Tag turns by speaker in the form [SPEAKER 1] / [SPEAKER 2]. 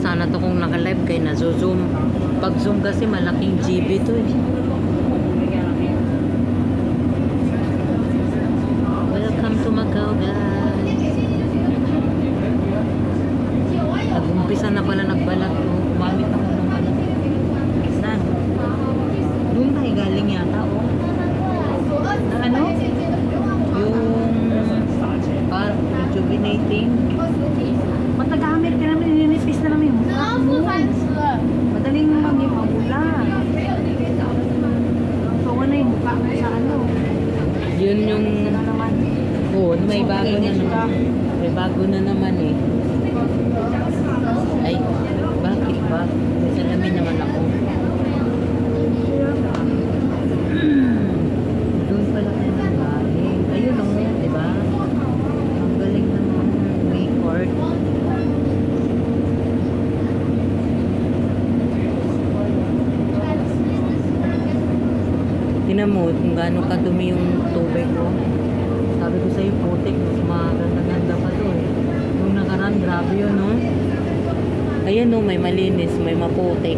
[SPEAKER 1] sana to kung naka-live kay na-zoom. Pag zoom kasi malaking GB to eh. Welcome to Macau, guys. Nag-umpisa na pala nagbalat to. Umamit ako ng balat. Saan? Doon tayo galing yata, oh. Na ano? Yung rejuvenating. Matagamit ka naman, ninipis na naman yung mukha mo. Madaling maging mabula. So, ano yung mukha mo sa ano? Yun yung... Oo, may bago na naman. May bago na naman eh. Ay, bakit ba? May salamin naman ako. Doon pala kayo ng galing. Ayun o, diba? Ang galing naman ng record. Tinan mo kung gaano kadumi yung tubig ko. Sabi ko sa'yo, putik. Mas maganda-ganda pa to eh. Nung nakaraan, grabe yun, no? Ayan no, may malinis, may maputik.